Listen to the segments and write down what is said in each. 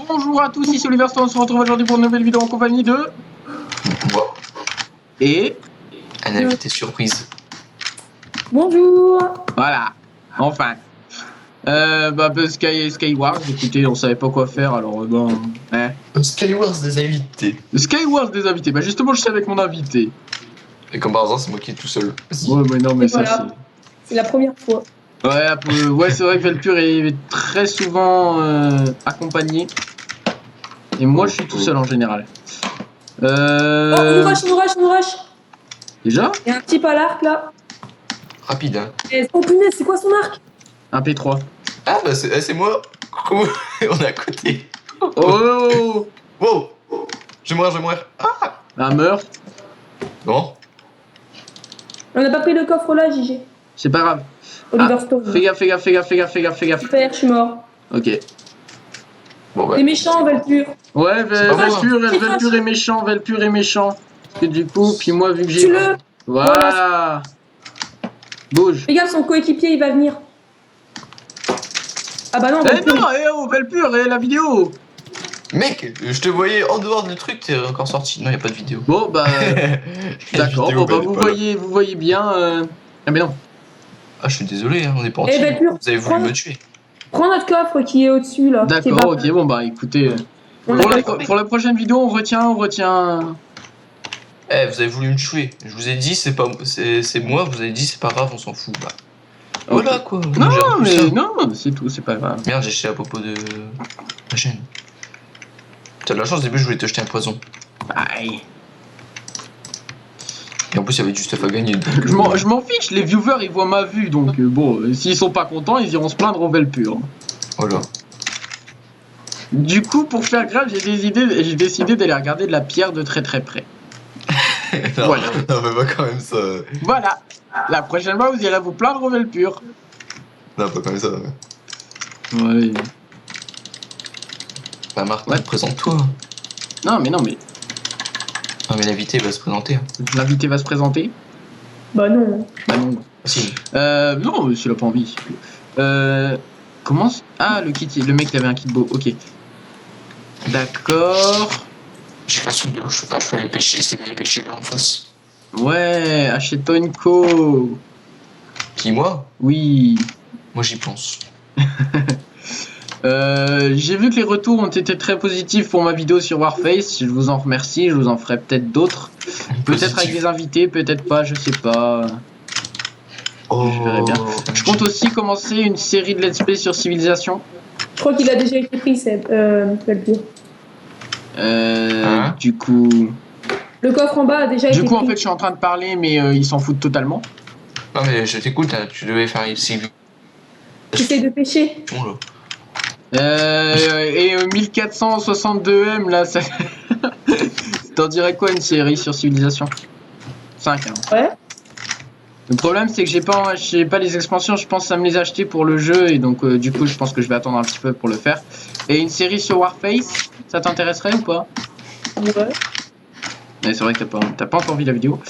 Bonjour à tous, ici Oliver Stone, on se retrouve aujourd'hui pour une nouvelle vidéo en compagnie de... Moi. Et... Un invité surprise. Bonjour. Voilà, enfin. Skywars, écoutez, on savait pas quoi faire, alors hein. Skywars des invités. Skywars des invités, bah justement je suis avec mon invité. Et comme par hasard, c'est moi qui est tout seul. Ouais, mais non, mais Et ça voilà. C'est la première fois. c'est... Ouais, c'est vrai que Velpur est très souvent accompagné. Et moi je suis tout seul en général. Oh, nous rush. Déjà Il y a un type à l'arc là. Rapide, hein. Oh punaise, c'est quoi son arc? Un P3. Ah, bah c'est moi. Coucou. On est à côté. Oh Wow. Je vais mourir. Ah. Un meurtre. Bon. On n'a pas pris le coffre là, JG. C'est pas grave. Oliver Stone. Fais gaffe. Super, je suis mort. Ok. Bon, bah. T'es méchant, Velpur. Ouais, C'est pas Velpur est méchant, Velpur est méchant. Parce que du coup, puis moi, vu que j'ai... Tue-le. Voilà. Bouge. Fais gaffe, son coéquipier il va venir. Ah bah non, Eh Velpur. non, Velpur, la vidéo. Mec, je te voyais en dehors du truc, t'es encore sorti. Non, y a pas de vidéo. Bon, bah... D'accord, Vidéo, bon, bah, elle est vous pas là. voyez bien... Ah mais non. Ah, je suis désolé, hein, on est pas en Eh, team. Velpur, Vous avez voulu me tuer. Prends notre coffre qui est au-dessus là. qui est D'accord, bas. ok, bon, bah, écoutez... On a pas- Pour la prochaine vidéo, on retient... Eh, vous avez voulu me tuer. Je vous ai dit, c'est moi. Vous avez dit, c'est pas grave, on s'en fout. Bah. Voilà quoi. Non, J'ai repris mais ça. non, c'est tout, c'est pas grave. Merde, j'ai jeté à propos de la chaîne. T'as de la chance, au début, je voulais te jeter un poison. Aïe. Et en plus, il y avait du stuff à gagner. Donc, Je m'en fiche, les viewers, ils voient ma vue, donc bon, s'ils sont pas contents, ils iront se plaindre au Velpur. Voilà. Du coup, pour faire grave, j'ai décidé d'aller regarder de la pierre de très près. non, Voilà. non, mais pas quand même ça. Voilà. La prochaine fois, vous irez vous plaindre au Velpur. Non, pas comme ça. Ouais. Bah, Marc, Ouais. présente-toi. Non, mais Non, mais l'invité va se présenter. l'invité va se présenter. Bah non. Bah non. Ah, si. Non, s'il a pas envie. Comment Ah, le mec qui avait un kit beau, ok. D'accord. J'ai pas souvenir, je sais pas, je peux aller pêcher, c'est aller pêcher là en face. Ouais, achète-toi une co. Qui, moi? Oui. Moi, j'y pense. J'ai vu que les retours ont été très positifs pour ma vidéo sur Warface. Je vous en remercie. Je vous en ferai peut-être d'autres. Peut-être avec des invités, peut-être pas, je sais pas. Oh, Je verrai bien. Je compte aussi commencer une série de let's play sur Civilisation. Je crois qu'il a déjà été pris, Velpur. Hein? Du coup... Le coffre en bas a déjà été Du coup, en pris. fait, je suis en train de parler, mais ils s'en foutent totalement. Non, mais je t'écoute, hein, tu devais faire une civilisation J'essaie de pêcher. là. Et 1462M, là, ça... T'en dirais quoi, une série sur Civilisation 5, hein. Ouais. Le problème, c'est que j'ai pas les expansions, je pense à me les acheter pour le jeu, et donc du coup, je pense que je vais attendre un petit peu pour le faire. Et une série sur Warface, ça t'intéresserait ou pas? Ouais. Mais c'est vrai que t'as pas encore vu la vidéo.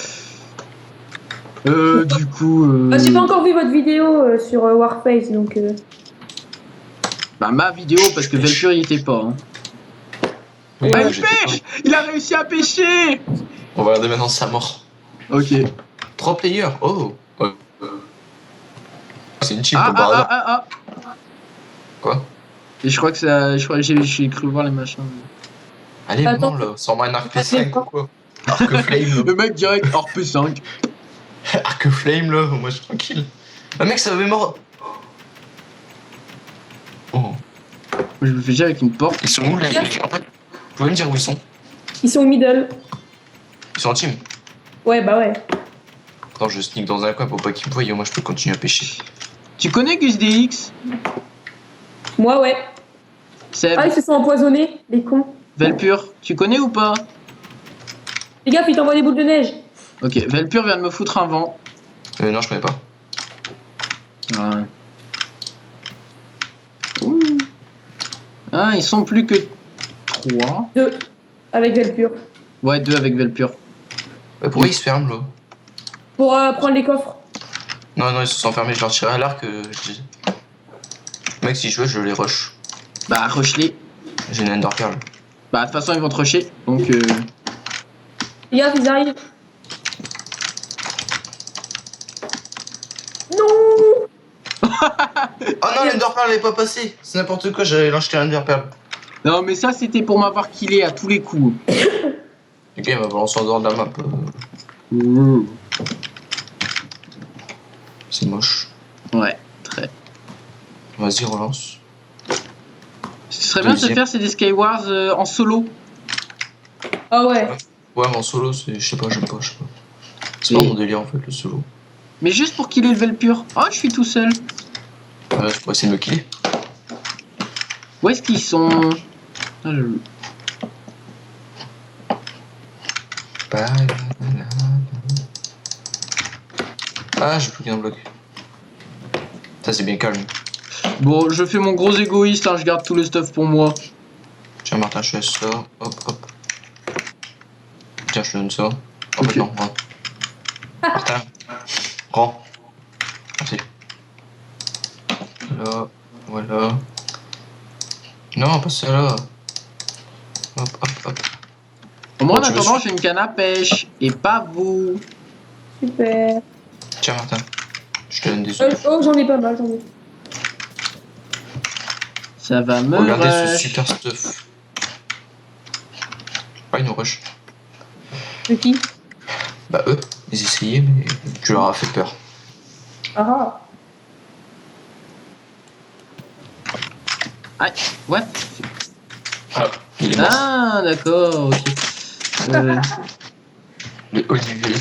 Du coup... Ah, j'ai pas encore vu votre vidéo sur Warface, donc... Bah, ma vidéo, parce que Velpur, il était pas, hein. Et Bah, ouais. il pêche! Il a réussi à pêcher! On va regarder maintenant sa mort. Ok. 3 players, oh. Ouais. C'est une team comme par hasard. Quoi? Et je crois que ça... J'ai cru voir les machins. Allez, Attends. non, là, sors-moi un arc P5 Attends. ou quoi? Arc flame, Le mec direct hors P5. là. Arc flame, là, moi je suis tranquille. Ah, mec, ça avait mort. Oh. Je me fais déjà avec une porte. Ils sont où, là? En fait, vous pouvez me dire où ils sont? Ils sont au middle. Ils sont en team. Ouais, bah ouais. Attends, je sneak dans un coin pour pas qu'ils me voient, et moi je peux continuer à pêcher. Tu connais GusDX? Moi, ouais. Seb, Ah, ils se sont empoisonnés, les cons. Velpur, tu connais ou pas? Les gars, ils t'envoient des boules de neige. Ok, Velpur vient de me foutre un vent. Non, je connais pas. Ouais. Ouh. Ah, ils sont plus que 3. 2. Avec Velpur. Ouais, 2 avec Velpur. Bah, pourquoi ils se ferment, là? Pour prendre les coffres. Non, ils se sont enfermés, je leur tirais à l'arc, je dis. Mec, si je veux, je les rush. Bah, rush-les. J'ai une Ender Pearl. Bah, de toute façon, ils vont te rusher. Donc, Les gars, ils arrivent. Non. Oh non, l'Ender Pearl elle est pas passée. C'est n'importe quoi, j'allais l'acheter un Ender Pearl. non, mais ça, c'était pour m'avoir killé à tous les coups. Ok, il va balancer en dehors de la map. C'est moche. Ouais, très. Vas-y, relance. Ce qui serait bien de se Deuxième. faire, c'est des Skywars en solo. Ah ouais. Ouais, mais en solo, c'est. Je sais pas, j'aime pas, je sais pas. C'est Et- pas mon délire en fait, le solo. Mais juste pour killer level pur. Oh, je suis tout seul. Je pourrais essayer de me killer. Où est-ce qu'ils sont? Ah, Ah, j'ai plus qu'un bloc. Ça, c'est bien calme. Bon, je fais mon gros égoïste, hein, je garde tout le stuff pour moi. Tiens, Martin, je fais ça. Hop, hop. Tiens, je te donne ça. Oh, Ok. non, rends. Martin, rends. Merci. Là, voilà. Non, pas celle-là. Hop, hop, hop. Moi, en tu veux attendant, su- j'ai une canne à pêche. Et pas vous. Super. Tiens, Martin. Je te donne des œufs. Oh, j'en ai pas mal, j'en ai. Ça va me Regardez ce rush. super stuff. Ah, ils nous rush. De qui? Bah, eux, ils essayaient, mais tu leur as fait peur. Ah. Aïe, what? Ah, il est mort. Ah, d'accord, ok. Le Olivier.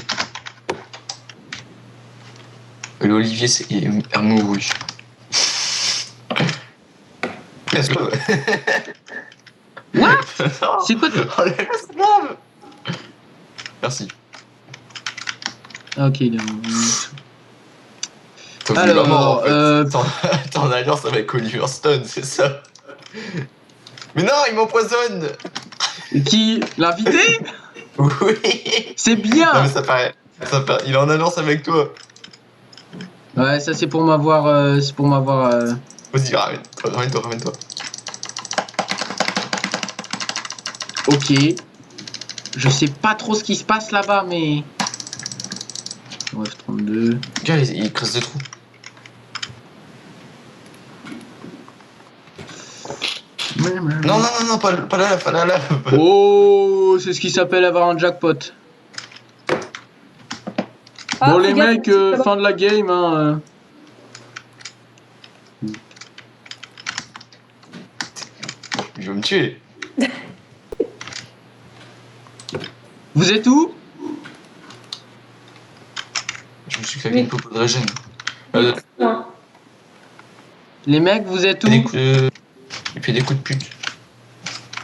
Le Olivier, c'est un mouru. Laisse pas. What? C'est quoi? Oh, laisse grave. Merci. Ah, ok, il est T'as voulu la mort, en Alors, fait. T'es en alliance avec Oliver Stone, c'est ça. Mais non, il m'empoisonne. Qui? L'invité? Oui. C'est Non, bien! mais ça paraît. Il est en alliance avec toi. Ouais, ça c'est pour m'avoir. C'est pour m'avoir. Vas-y, ramène-toi, ramène-toi. Ok. Je sais pas trop ce qui se passe là-bas, mais. Bref, 32. Regarde, il creuse des trous. Non, non, non, non, pas la lave, pas la lave. Oh, c'est ce qui s'appelle avoir un jackpot. Ah, Bon, les fais gaffe, mecs, là-bas. fin de la game, hein. Il va me tuer. Vous êtes où? Je me suis claqué une popo de régène. Ouais. Les mecs, vous êtes où? Il fait des coups de pute.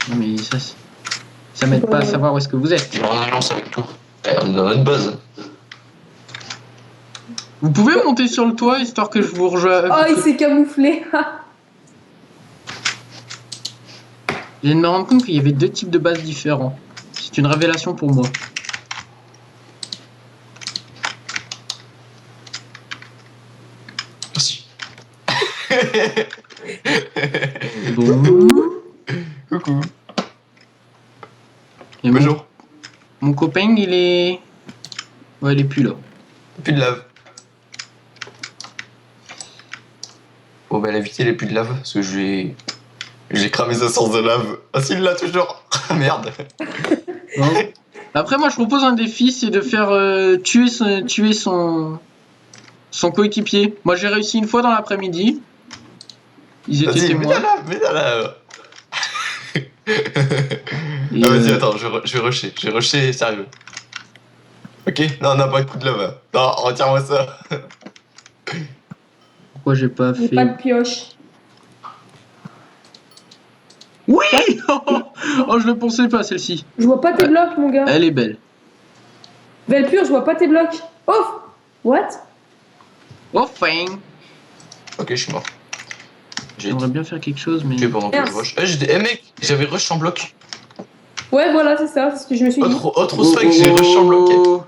Non, mais ça m'aide pas à savoir où est-ce que vous êtes. Il est en alliance avec toi. On est dans notre base. Vous pouvez monter sur le toit histoire que je vous rejoigne. Oh, il s'est camouflé. Je viens de me rendre compte qu'il y avait deux types de bases différents. C'est une révélation pour moi. Merci. Bon. Coucou. Et Bonjour. mon copain, il est. Ouais, il est plus là. Plus de lave. Bon, bah, la vitesse, il est plus de lave parce que j'ai cramé sa source de lave. Ah, s'il l'a toujours. Merde. Non. Après, moi, je propose un défi, c'est de faire tuer son coéquipier. Moi, j'ai réussi une fois dans l'après-midi. Ils étaient Vas-y, mets témoins. la lave, mets la lave. Et, Ah, vas-y, attends, je vais rusher, sérieux. Ok, non, on n'a pas de coup de lave. Non, retire-moi ça. Pourquoi j'ai pas J'ai fait. pas de pioche. Oui. Oh, je le pensais pas, celle-ci. Je vois pas tes blocs, mon gars. Elle est belle. Velpure, je vois pas tes blocs. Oh. What? Enfin. Ok, je suis mort. J'ai J'aimerais bien faire quelque chose, mais. tué pendant que je Merde. rush. Eh mec, j'avais rush en bloc. Ouais, voilà, c'est ça, c'est ce que je me suis dit. Autre strike, j'ai rush en bloc. Oh.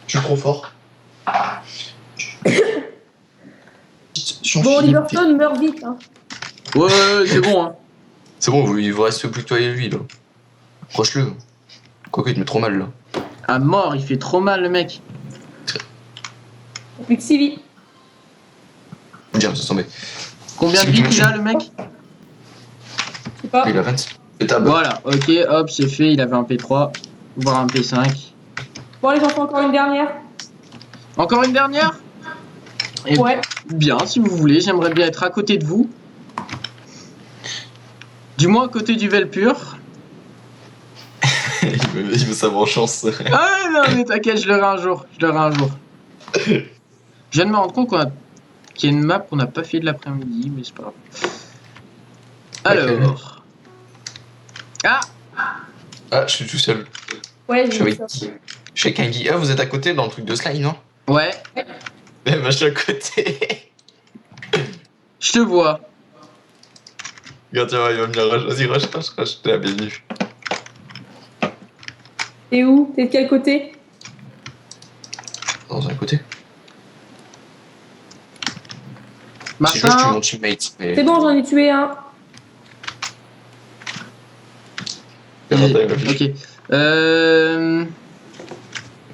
Je suis trop fort. Je suis en Bon, Philippe. Oliverstone meurt vite. Hein. Ouais, c'est bon, hein. C'est bon, il vous reste plus que toi et lui, là. Proche-le. Quoique, il te met trop mal, là. À mort, il fait trop mal, le mec. Plus que Sylvie. Bien, ça tombait. Combien de C'est vies qui il a, le mec? Je sais pas. Il a 20. Et tab. Voilà, ok, hop, c'est fait. Il avait un P3, voire un P5. Bon, allez, j'en fais encore une dernière. Encore une dernière? Eh Ouais. bien, si vous voulez, j'aimerais bien être à côté de vous. Du moins à côté du Velpur. il veut sa vengeance. Ah non, mais t'inquiète, je l'aurai un jour. Je l'aurai un jour. Je viens de me rendre compte qu'il y a une map qu'on n'a pas fait de l'après-midi, mais c'est pas grave. Alors. Ah! Ah, je suis tout seul. Ouais, Je suis j'ai vu avec ça. qui? Je suis avec un Guy. Ah, vous êtes à côté dans le truc de slime, non? Ouais, Eh ben, je suis à côté. je te vois. Regarde, tiens, il va venir rush. Vas-y, rush. T'es la bienvenue. T'es où? T'es de quel côté? Dans un côté. Si je veux, je tue Martin, mon teammate. Mais... C'est bon, j'en ai tué un. ok.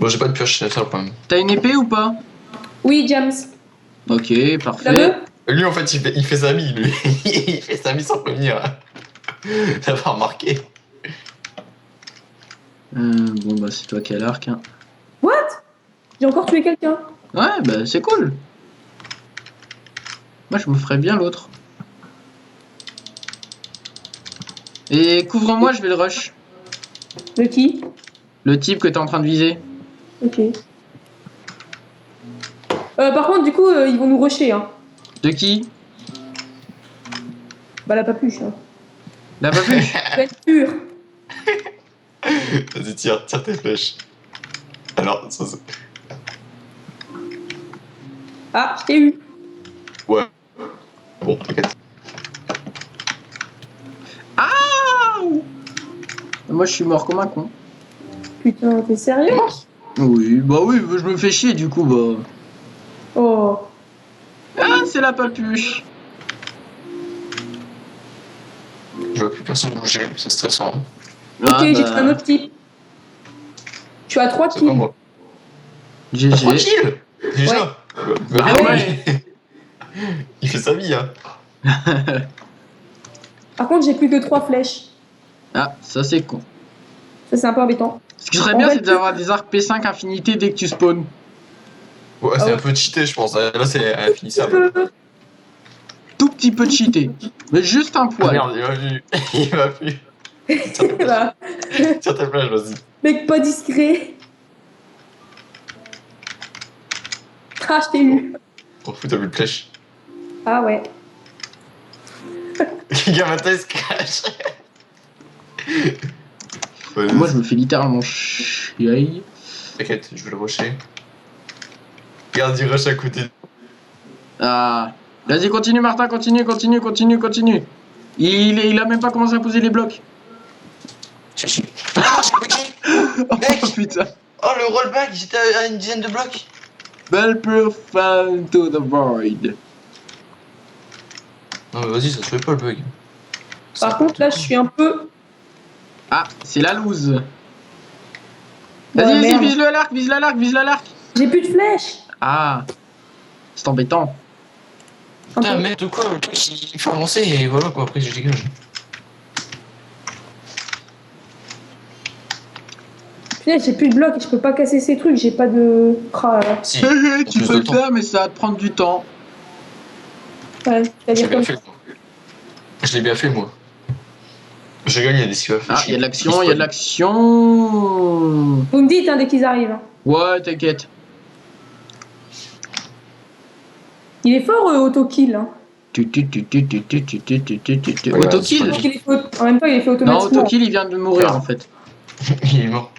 Bon, j'ai pas de pioche, c'est ça le problème. T'as une épée ou pas? Oui, James. Ok, Tu la parfait. veux? Lui, en fait, il fait sa vie, lui. Il fait sa vie sans prévenir. T'as pas remarqué. Bon, bah, c'est toi qui as l'arc. Hein. What? J'ai encore tué quelqu'un. Ouais, bah, c'est cool. Moi, je me ferais bien l'autre. Et couvre-moi, je vais le rush. De qui? Le type que t'es en train de viser. Ok. Par contre, du coup, ils vont nous rusher, hein. De qui? Bah, la papuche, hein. L'a pas vu. Ça va être pur. Vas-y, tire tes flèches. Alors, ça c'est... Ah, je t'ai eu. Ouais. Bon, t'inquiète. Ah! Moi, je suis mort comme un con. Putain, t'es sérieux? Oui, bah oui, je me fais chier du coup, bah. Oh. Ah, c'est la papuche. Je vois plus personne bouger, c'est stressant. Ok, Ah, j'ai bah, tué un autre type. Je suis à 3 C'est pas kills. moi. GG. Tranquille. Déjà. Ouais. Bah, Bah bien, ouais. il fait sa vie, hein. Par contre, j'ai plus que 3 flèches. Ah, ça c'est con. Ça, c'est un peu embêtant. Ce qui serait On bien, va c'est le d'avoir des arcs P5 infinité dès que tu spawns. Ouais, Ah c'est ouais. un peu cheaté, je pense. Là, c'est infinissable. Tout petit peu cheaté. Mais juste un Ah poil. merde, il m'a vu. Il m'a vu. Tire tes flèches. Bah, Tire tes flèches, vas-y. mec pas discret. Ah, je t'ai eu. T'en fous, t'as vu le flèche. Ah ouais. Gamata, il se cache. Ouais, Moi, je me fais littéralement chier. t'inquiète, je vais le rusher. Regarde, il rush à côté. Ah. Vas-y, continue, Martin, continue. Il a même pas commencé à poser les blocs. Oh Mec. putain. Oh, le rollback, j'étais à une dizaine de blocs. Velpur fall to the void. Non, mais vas-y, ça se fait pas le bug. Par contre, là, je suis un peu. Ah, c'est la loose. Ouais, Vas-y, merde. vise le l'arc. J'ai plus de flèches. Ah, c'est embêtant. Un Putain, peu. merde ou quoi, le truc il faut avancer et voilà quoi, après je dégage. Punaise, j'ai plus de blocs et je peux pas casser ces trucs. J'ai pas de. Ah, là, là. Si, Tu plus peux de le temps. faire, mais ça va te prendre du temps. Ouais, J'ai c'est-à-dire bien comme fait, moi. Je l'ai bien fait, moi. J'ai gagné des esquives. Ah, il y a de l'action. Vous me dites hein, dès qu'ils arrivent. Hein. Ouais, t'inquiète. Il est fort, autokill. Hein. Ouais, Autokill. Donc, il est fait... En même temps, il est fait Non, automatiquement. autokill, il vient de mourir Ah. en fait. Il est mort.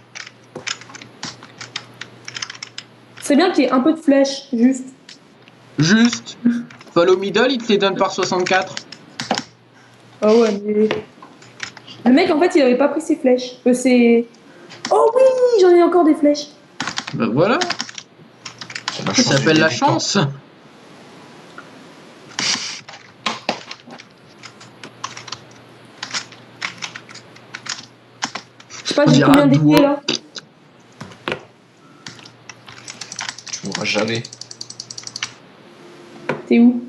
C'est bien qu'il y ait un peu de flèches, juste. Juste. Follow middle, il te les donne par 64. Ah ouais, mais. Le mec, en fait, il avait pas pris ses flèches. C'est. Oh oui, j'en ai encore des flèches. Bah voilà. La Ça chance s'appelle du la débutant. chance. sais pas, On j'ai dirait combien un d'épées doigt. là? Tu mourras jamais. T'es où?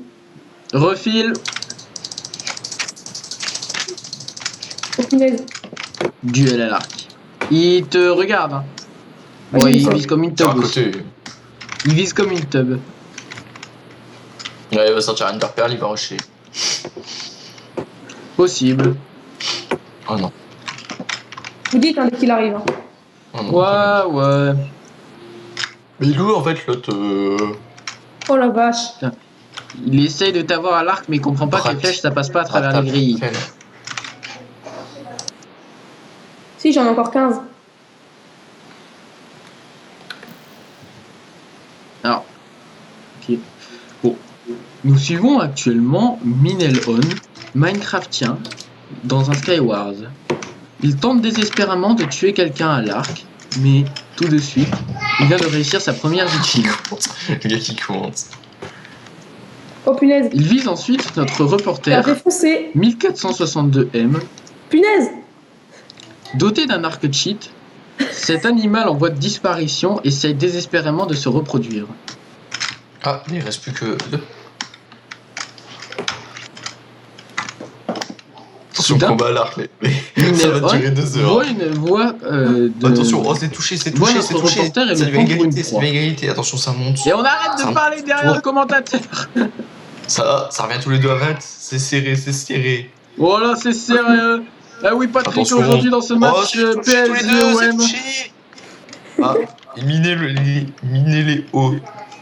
Refile. Oh punaise. Duel à l'arc. Il te regarde. Hein. Ah, Bon, j'ai vu il ça. vise comme une Tiens, à tub aussi. côté. Il vise comme une tub. Ouais, il va sortir un Pearl, il va rusher. Possible. Oh non. Vous dites hein, dès qu'il arrive. Hein. Oh non. Ouais. Mais il est où en fait l'autre Oh la vache. Il essaye de t'avoir à l'arc, mais il comprend pas que les flèches ça passe pas à travers les grilles. Si, j'en ai encore 15. Alors. Ok. Bon. Nous suivons actuellement Minelon, Minecraftien, dans un Skywars. Il tente désespérément de tuer quelqu'un à l'arc, mais tout de suite, il vient de réussir sa première victime. Le gars qui commence. Oh punaise. Il vise ensuite notre T'as reporter défoncé. 1462M. Punaise. Doté d'un arc cheat, cet animal en voie de disparition essaye désespérément de se reproduire. Ah, il reste plus que 2. Attention, Soudain, combat à l'arc, mais ça va durer 2 heures. voit une voix de... Attention, oh c'est touché, c'est voit touché, notre c'est touché. reporter et Ça le devient prend pour une égalité, ça proie. devient égalité. Attention, ça monte. Et on arrête de Ça parler monte. derrière le commentateur. Ça revient tous les deux à 20. C'est serré, c'est serré. Voilà, c'est sérieux. Ah oui, Patrick, Attention. aujourd'hui dans ce match Oh, c'est touché tous les deux, c'est PSG-OM. touché. Ah, il minait les hauts.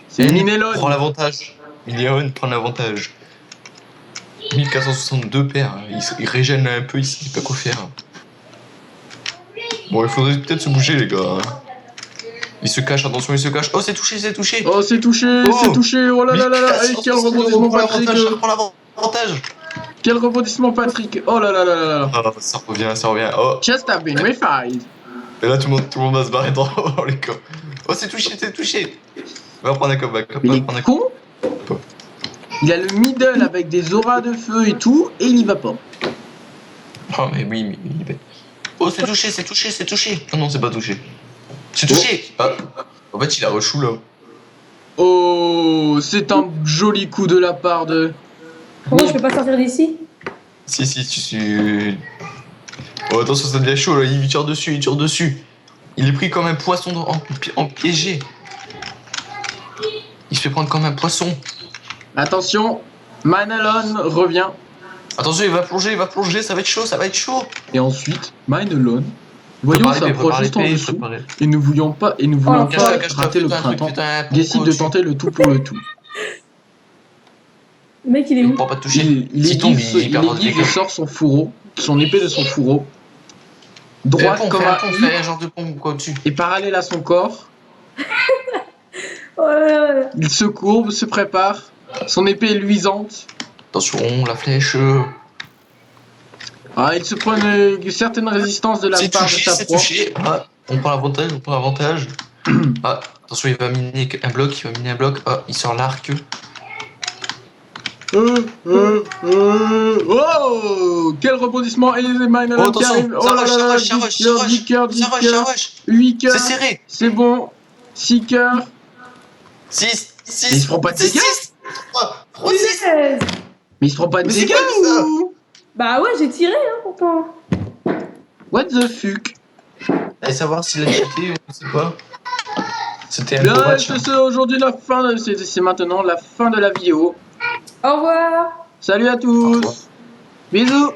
C'est Minelon. Prend l'avantage. Minelon prend l'avantage. 1462 paires. Il régène un peu, il sait pas quoi faire. Bon, il faudrait peut-être se bouger, les gars. Il se cache, attention, il se cache. Oh, c'est touché, c'est touché. Oh, c'est touché, Oh. c'est touché. Oh là là là là. Et quel rebondissement, Patrick. Prends l'avantage. Quel rebondissement, Patrick. Oh là là là là là. Ah, ça revient, ça revient. Oh, Just have been refined. et là, tout le monde va se barrer dans les camps. Oh, c'est touché, c'est touché. Va prendre un comeback. Mais il Va est prendre un con. Il a le middle avec des auras de feu et tout, et il y va pas. Oh, mais oui, mais... Oh, c'est touché, c'est touché, c'est touché. Oh non, c'est pas touché. C'est touché. Ah. En fait, il a rechou là. Oh, c'est un joli coup de la part de... Comment je peux pas sortir d'ici? Si, tu suis... Oh, attention, ça devient chaud là, il tire dessus, il tire dessus. Il est pris comme un poisson en piégé. Il se fait prendre comme un poisson. Attention, Minelon revient. Attention, il va plonger, ça va être chaud, ça va être chaud. Et ensuite, Minelon, voyons s'approche juste en dessous, et nous voulions pas rater le printemps, décide de tenter le tout pour le tout. Le mec, il est Il où? ne pourra pas te toucher. Il aiguise et sort son fourreau, son épée de son fourreau, droite comme un fais un genre de pompe ou quoi au-dessus. et parallèle à son corps. Oh là là. Il se courbe, se prépare, son épée est luisante. Attention, la flèche. Ah, il se prend une certaine résistance de la part de sa C'est proie. touché. Ah, on prend l'avantage, Ah, attention, il va miner un bloc, Ah, il sort l'arc. Oh, quel rebondissement et Minelon Oh, qui attention, arrive. Oh là là là, 10 cœurs, 8 cœurs, C'est serré. c'est bon, 6 cœurs. 6. Mais il se prend pas de dégâts. 3, 6. Punaise. Mais il se prend pas de Mais c'est dégâts quoi ça ou... Bah ouais, j'ai tiré, hein, pourtant. What the fuck? Allez savoir s'il a cheaté ou je sais pas. C'était un Bien, gros match. c'est aujourd'hui la fin de... C'est maintenant la fin de la vidéo. Au revoir. Salut à Au revoir. tous. Bisous.